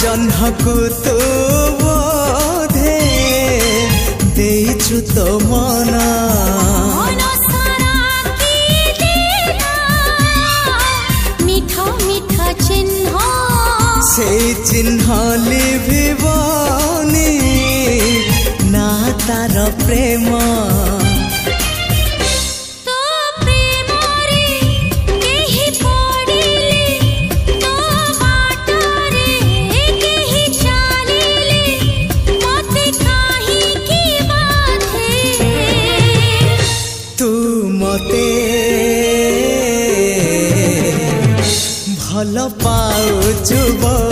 जह्नकु तू बोधे देइछु तो मना से चिन्ह लिभिबनी ना तार प्रेम भल पाउछु।